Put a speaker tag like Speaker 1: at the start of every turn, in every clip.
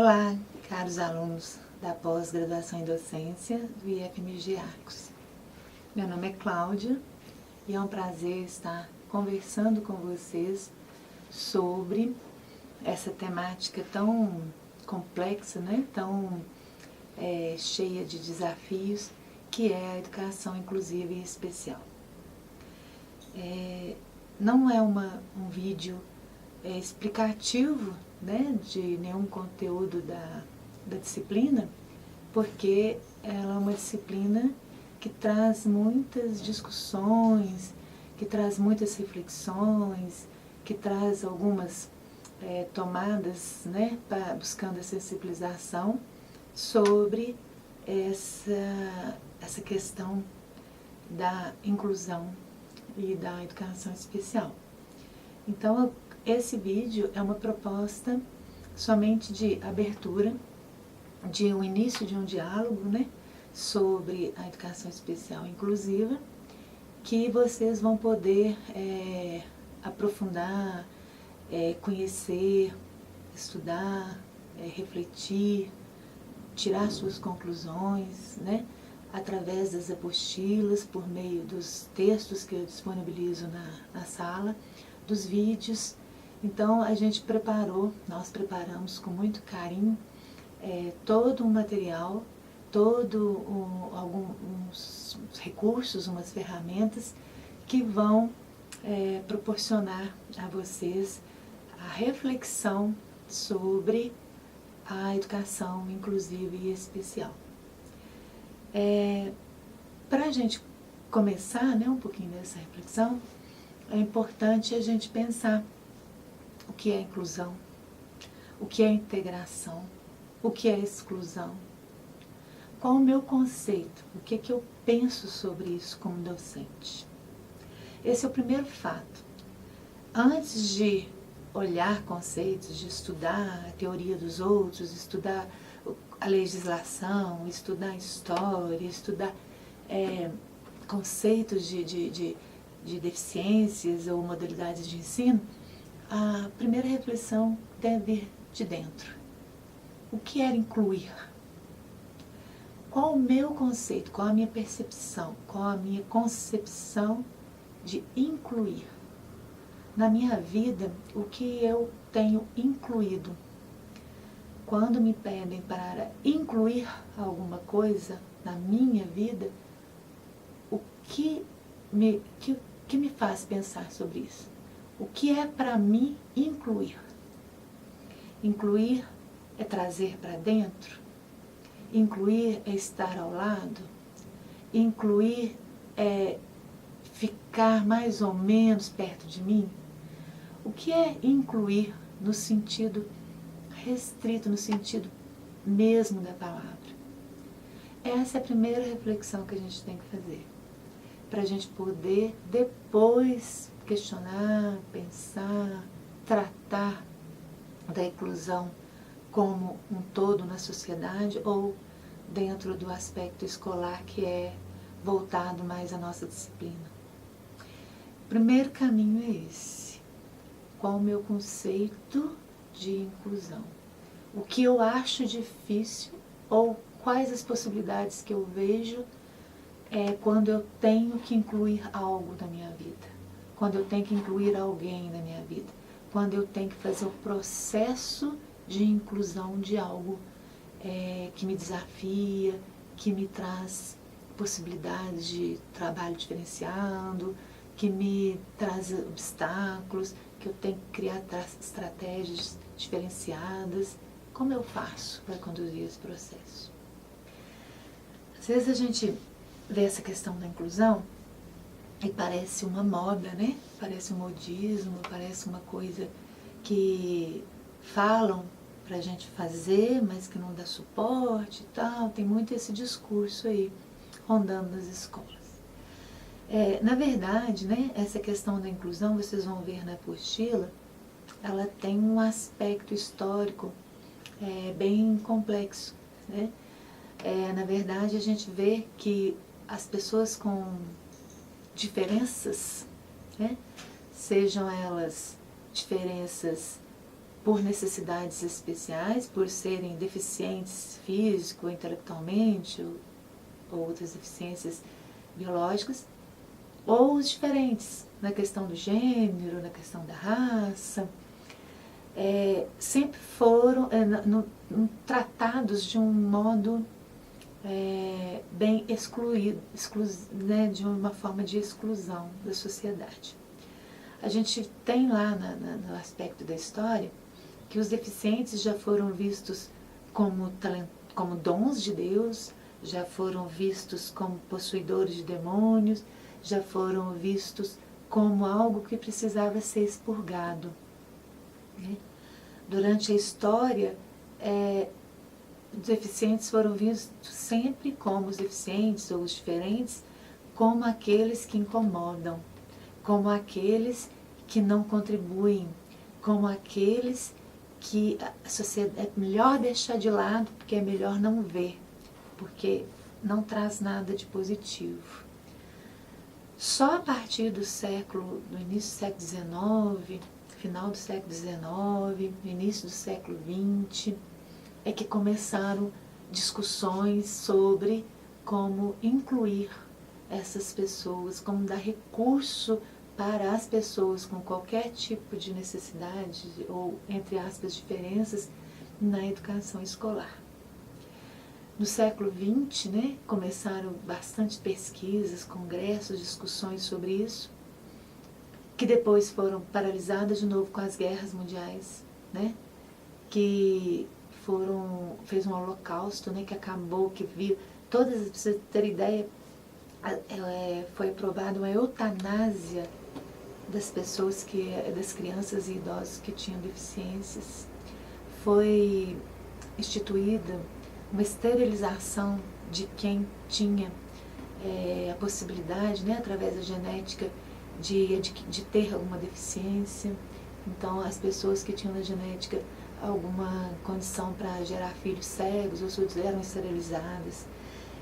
Speaker 1: Olá, caros alunos da pós-graduação em docência do IFMG Arcos. Meu nome é Cláudia e é um prazer estar conversando com vocês sobre essa temática tão complexa, né? Tão cheia de desafios, que é a educação inclusiva e especial. Não é um vídeo explicativo, né, de nenhum conteúdo da disciplina, porque ela é uma disciplina que traz muitas discussões, que traz muitas reflexões, que traz algumas tomadas, né, buscando a sensibilização sobre essa questão da inclusão e da educação especial. Então, esse vídeo é uma proposta somente de abertura, de um início de um diálogo, né, sobre a educação especial inclusiva, que vocês vão poder aprofundar, conhecer, estudar, refletir, tirar suas conclusões, né, através das apostilas, por meio dos textos que eu disponibilizo na sala, dos vídeos. Então nós preparamos com muito carinho todo um material, alguns recursos, umas ferramentas que vão proporcionar a vocês a reflexão sobre a educação inclusiva e especial. Para a gente começar, né, um pouquinho dessa reflexão, é importante a gente pensar o que é inclusão, o que é integração, o que é exclusão, qual o meu conceito, o que é que eu penso sobre isso como docente. Esse é o primeiro fato. Antes de olhar conceitos, de estudar a teoria dos outros, estudar a legislação, estudar história, estudar conceitos de deficiências ou modalidades de ensino, a primeira reflexão deve vir de dentro. O que é incluir? Qual o meu conceito, qual a minha percepção, qual a minha concepção de incluir? Na minha vida, o que eu tenho incluído? Quando me pedem para incluir alguma coisa na minha vida, o que me faz pensar sobre isso? O que é para mim incluir? Incluir é trazer para dentro? Incluir é estar ao lado? Incluir é ficar mais ou menos perto de mim? O que é incluir no sentido restrito, no sentido mesmo da palavra? Essa é a primeira reflexão que a gente tem que fazer, para a gente poder depois questionar, pensar, tratar da inclusão como um todo na sociedade ou dentro do aspecto escolar, que é voltado mais à nossa disciplina. O primeiro caminho é esse. Qual o meu conceito de inclusão? O que eu acho difícil ou quais as possibilidades que eu vejo quando eu tenho que incluir algo na minha vida, quando eu tenho que incluir alguém na minha vida, quando eu tenho que fazer o processo de inclusão de algo que me desafia, que me traz possibilidades de trabalho diferenciado, que me traz obstáculos, que eu tenho que criar estratégias diferenciadas. Como eu faço para conduzir esse processo? Às vezes a gente vê essa questão da inclusão e parece uma moda, né? Parece um modismo, parece uma coisa que falam para a gente fazer, mas que não dá suporte e tal. Tem muito esse discurso aí rondando nas escolas. Na verdade, né, essa questão da inclusão, vocês vão ver na apostila, ela tem um aspecto histórico bem complexo, né? Na verdade, a gente vê que as pessoas com diferenças, né, sejam elas diferenças por necessidades especiais, por serem deficientes físico, intelectualmente, ou outras deficiências biológicas, ou os diferentes, na questão do gênero, na questão da raça, sempre foram tratados de um modo bem excluído, né, de uma forma de exclusão da sociedade. A gente tem lá no aspecto da história que os deficientes já foram vistos como dons de Deus, já foram vistos como possuidores de demônios, já foram vistos como algo que precisava ser expurgado, né? Durante a história, os deficientes foram vistos sempre como os deficientes ou os diferentes, como aqueles que incomodam, como aqueles que não contribuem, como aqueles que a sociedade é melhor deixar de lado, porque é melhor não ver, porque não traz nada de positivo. Só a partir do início do século XIX, final do século XIX, início do século XX, é que começaram discussões sobre como incluir essas pessoas, como dar recurso para as pessoas com qualquer tipo de necessidade ou, entre aspas, diferenças na educação escolar. No século XX, né, começaram bastante pesquisas, congressos, discussões sobre isso, que depois foram paralisadas de novo com as guerras mundiais, né, que fez um holocausto, né, que acabou, que viu, pra você ter ideia, foi aprovada uma eutanásia das pessoas, das crianças e idosos que tinham deficiências. Foi instituída uma esterilização de quem tinha a possibilidade, né, através da genética, de ter alguma deficiência. Então, as pessoas que tinham na genética alguma condição para gerar filhos cegos ou surdos eram esterilizadas.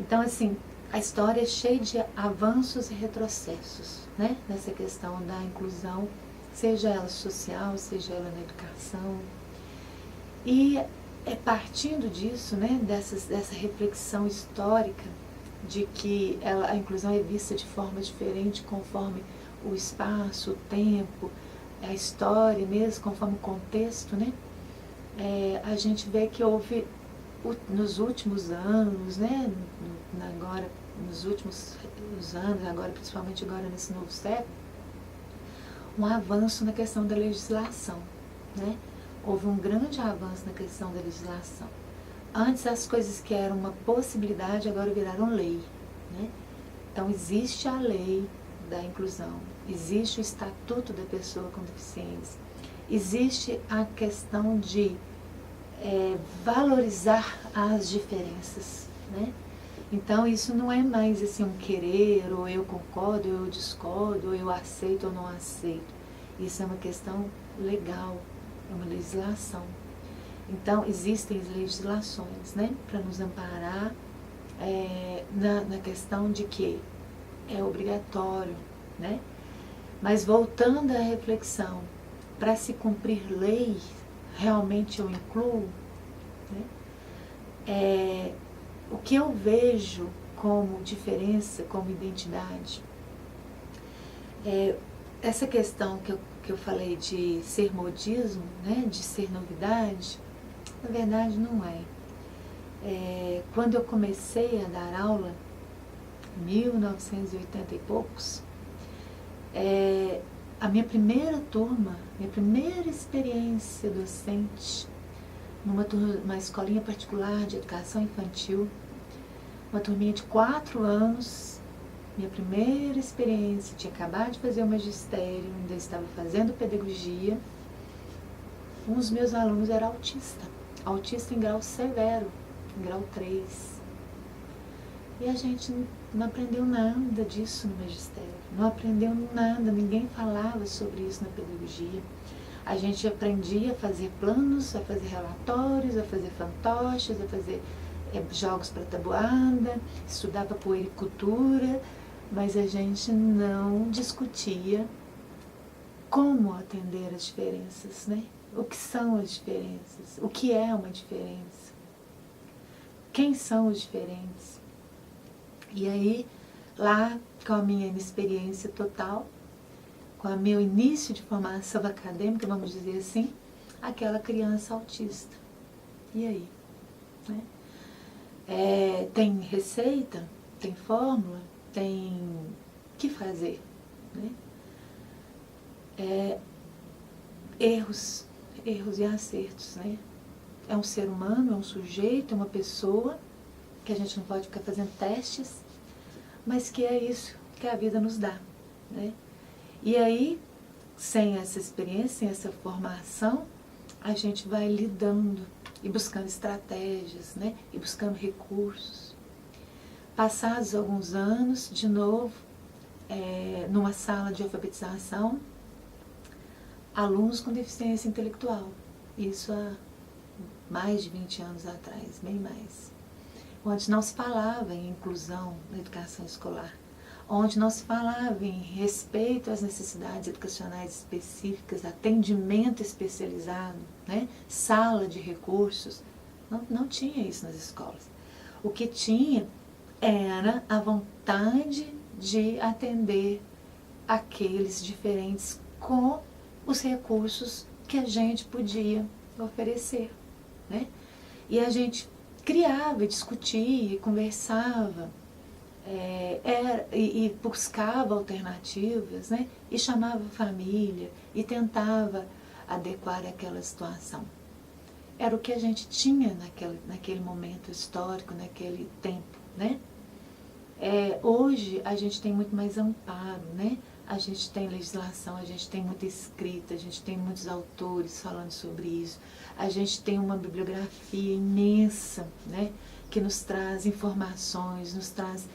Speaker 1: Então, assim, a história é cheia de avanços e retrocessos, né, nessa questão da inclusão, seja ela social, seja ela na educação. E partindo disso, né, dessa reflexão histórica de que a inclusão é vista de forma diferente conforme o espaço, o tempo, a história mesmo, conforme o contexto, né, a gente vê que houve, nos últimos anos, né, agora, nos últimos anos, agora, principalmente agora nesse novo século, um avanço na questão da legislação, né? Houve um grande avanço na questão da legislação. Antes, as coisas que eram uma possibilidade agora viraram lei, né? Então, existe a lei da inclusão, existe o Estatuto da Pessoa com Deficiência, existe a questão de valorizar as diferenças, né? Então, isso não é mais assim um querer, ou eu concordo, ou eu discordo, ou eu aceito ou não aceito. Isso é uma questão legal, é uma legislação. Então, existem legislações, né, para nos amparar na questão de que é obrigatório, né? Mas voltando à reflexão, para se cumprir lei, realmente eu incluo, né? O que eu vejo como diferença, como identidade, essa questão que eu falei de ser modismo, né, de ser novidade, na verdade não é. Quando eu comecei a dar aula, em 1980 e poucos, a minha primeira turma, minha primeira experiência docente, numa escolinha particular de educação infantil, uma turminha de 4 anos, minha primeira experiência, tinha acabado de fazer o magistério, ainda estava fazendo pedagogia. Um dos meus alunos era autista em grau severo, em grau 3. E a gente não aprendeu nada disso no magistério, não aprendeu nada, ninguém falava sobre isso na pedagogia. A gente aprendia a fazer planos, a fazer relatórios, a fazer fantoches, a fazer jogos para tabuada, estudava puericultura, mas a gente não discutia como atender as diferenças, né? O que são as diferenças? O que é uma diferença? Quem são os diferentes? E aí, lá com a minha inexperiência total, com o meu início de formação acadêmica, vamos dizer assim, aquela criança autista. E aí? Né? Tem receita? Tem fórmula? Tem o que fazer? Né? Erros e acertos, né? É um ser humano, é um sujeito, é uma pessoa, que a gente não pode ficar fazendo testes, mas que é isso que a vida nos dá, né? E aí, sem essa experiência, sem essa formação, a gente vai lidando e buscando estratégias, né? E buscando recursos. Passados alguns anos, de novo, numa sala de alfabetização, alunos com deficiência intelectual. Isso há mais de 20 anos atrás, bem mais. Onde não se falava em inclusão na educação escolar, onde não se falava em respeito às necessidades educacionais específicas, atendimento especializado, né? Sala de recursos. Não tinha isso nas escolas. O que tinha era a vontade de atender aqueles diferentes com os recursos que a gente podia oferecer, né? E a gente criava, discutia, conversava, e buscava alternativas, né? E chamava a família e tentava adequar aquela situação. Era o que a gente tinha naquele momento histórico, naquele tempo, né? Hoje a gente tem muito mais amparo, né? A gente tem legislação, a gente tem muita escrita, a gente tem muitos autores falando sobre isso, a gente tem uma bibliografia imensa, né? Que nos traz informações, nos traz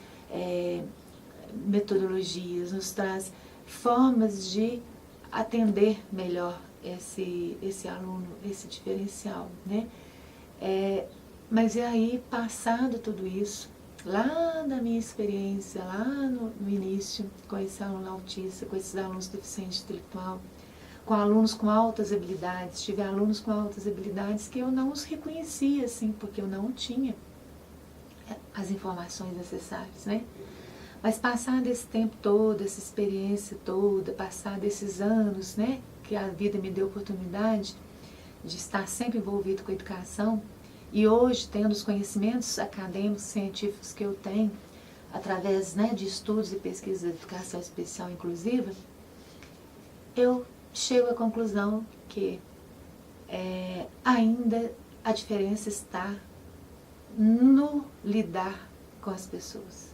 Speaker 1: metodologias, nos traz formas de atender melhor esse aluno, esse diferencial, né? Mas aí, passado tudo isso, lá na minha experiência, lá no início, com esse aluno autista, com esses alunos deficientes intelectual, com alunos com altas habilidades, tive alunos com altas habilidades que eu não os reconhecia, assim, porque eu não tinha as informações necessárias, né? Mas passado esse tempo todo, essa experiência toda, passado esses anos, né, que a vida me deu oportunidade de estar sempre envolvido com a educação, e hoje, tendo os conhecimentos acadêmicos, científicos que eu tenho, através, né, de estudos e pesquisas de educação especial inclusiva, eu chego à conclusão que ainda a diferença está no lidar com as pessoas.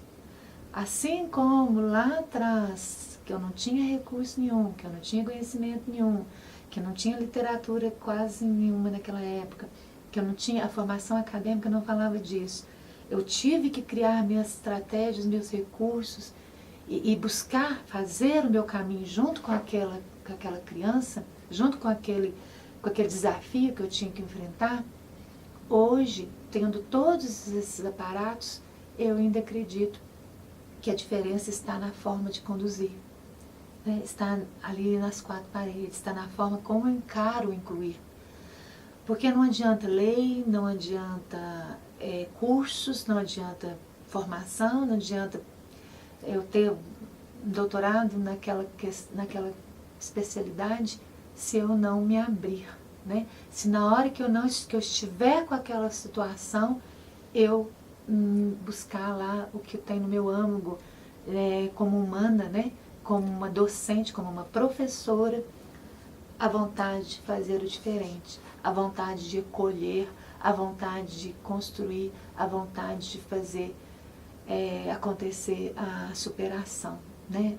Speaker 1: Assim como lá atrás, que eu não tinha recurso nenhum, que eu não tinha conhecimento nenhum, que eu não tinha literatura quase nenhuma naquela época, que eu não tinha, a formação acadêmica não falava disso. Eu tive que criar minhas estratégias, meus recursos e buscar fazer o meu caminho junto com aquela criança, junto com aquele desafio que eu tinha que enfrentar. Hoje, tendo todos esses aparatos, eu ainda acredito que a diferença está na forma de conduzir, né? Está ali nas quatro paredes, está na forma como eu encaro o incluir. Porque não adianta lei, não adianta cursos, não adianta formação, não adianta eu ter um doutorado naquela especialidade se eu não me abrir, né? Se na hora que eu estiver com aquela situação, eu buscar lá o que tem no meu âmago, como humana, né? Como uma docente, como uma professora, a vontade de fazer o diferente, a vontade de acolher, a vontade de construir, a vontade de fazer acontecer a superação, né?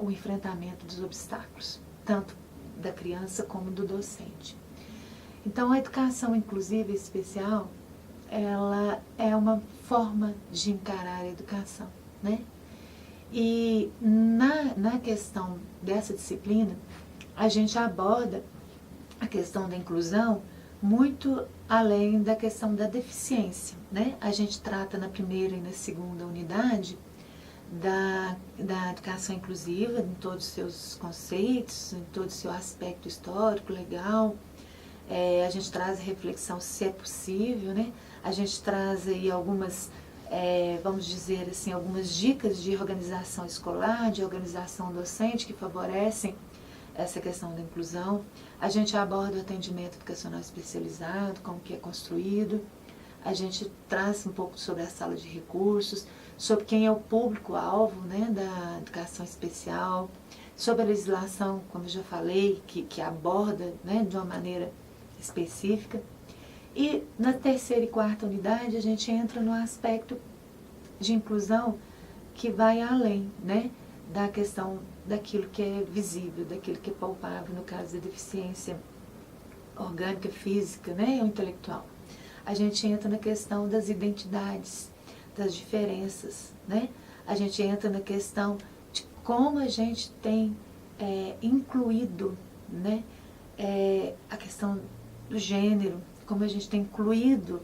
Speaker 1: O enfrentamento dos obstáculos, tanto da criança como do docente. Então, a educação inclusiva e especial, ela é uma forma de encarar a educação, né? E na questão dessa disciplina, a gente aborda a questão da inclusão muito além da questão da deficiência, né? A gente trata na primeira e na segunda unidade da educação inclusiva, em todos os seus conceitos, em todo o seu aspecto histórico, legal. A gente traz a reflexão se é possível, né? A gente traz aí algumas, vamos dizer assim, algumas dicas de organização escolar, de organização docente que favorecem essa questão da inclusão. A gente aborda o atendimento educacional especializado, como que é construído. A gente traz um pouco sobre a sala de recursos, sobre quem é o público-alvo, né, da educação especial, sobre a legislação, como eu já falei, que aborda, né, de uma maneira específica. E na terceira e quarta unidade a gente entra no aspecto de inclusão que vai além, né, da questão daquilo que é visível, daquilo que é palpável, no caso da deficiência orgânica, física, né, ou intelectual. A gente entra na questão das identidades, das diferenças, né? A gente entra na questão de como a gente tem incluído, né, a questão do gênero, como a gente tem incluído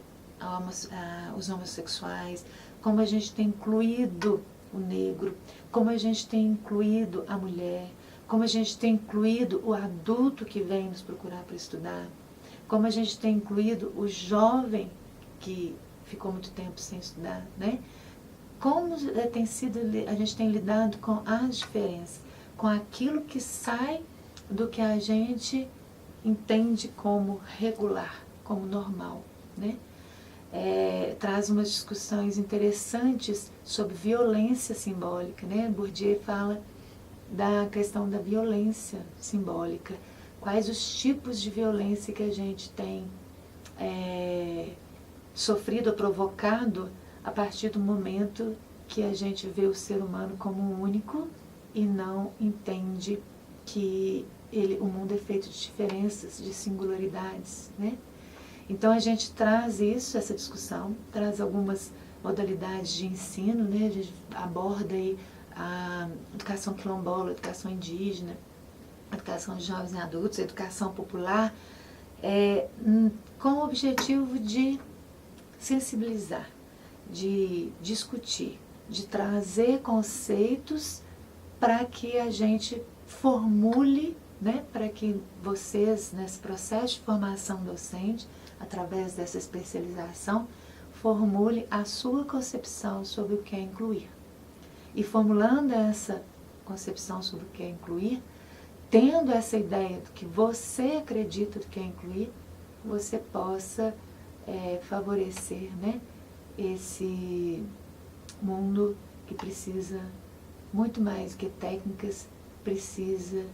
Speaker 1: os homossexuais, como a gente tem incluído o negro, como a gente tem incluído a mulher, como a gente tem incluído o adulto que vem nos procurar para estudar, como a gente tem incluído o jovem que ficou muito tempo sem estudar, né? Como tem sido, a gente tem lidado com as diferenças, com aquilo que sai do que a gente entende como regular, como normal, né? Traz umas discussões interessantes sobre violência simbólica, né? Bourdieu fala da questão da violência simbólica, quais os tipos de violência que a gente tem sofrido ou provocado a partir do momento que a gente vê o ser humano como único e não entende que o mundo é feito de diferenças, de singularidades, né? Então a gente traz isso, essa discussão, traz algumas modalidades de ensino, né? A gente aborda aí a educação quilombola, a educação indígena, a educação de jovens e adultos, a educação popular, com o objetivo de sensibilizar, de discutir, de trazer conceitos para que a gente formule, né, para que vocês, nesse processo de formação docente, através dessa especialização, formule a sua concepção sobre o que é incluir. E formulando essa concepção sobre o que é incluir, tendo essa ideia do que você acredita do que é incluir, você possa favorecer, né, esse mundo que precisa muito mais do que técnicas, precisa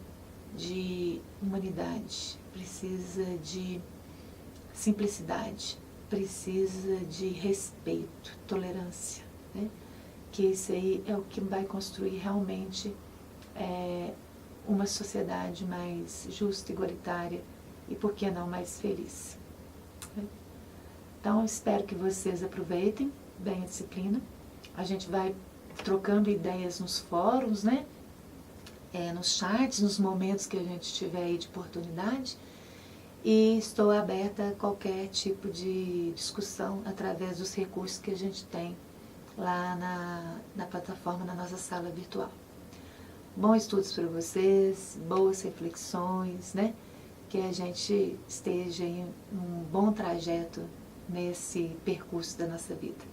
Speaker 1: de humanidade, precisa de simplicidade, precisa de respeito, tolerância, né? Que isso aí é o que vai construir realmente uma sociedade mais justa, igualitária e, por que não, mais feliz. Então, eu espero que vocês aproveitem bem a disciplina. A gente vai trocando ideias nos fóruns, né? Nos chats, nos momentos que a gente tiver aí de oportunidade. E estou aberta a qualquer tipo de discussão através dos recursos que a gente tem lá na plataforma, na nossa sala virtual. Bons estudos para vocês, boas reflexões, né? Que a gente esteja em um bom trajeto nesse percurso da nossa vida.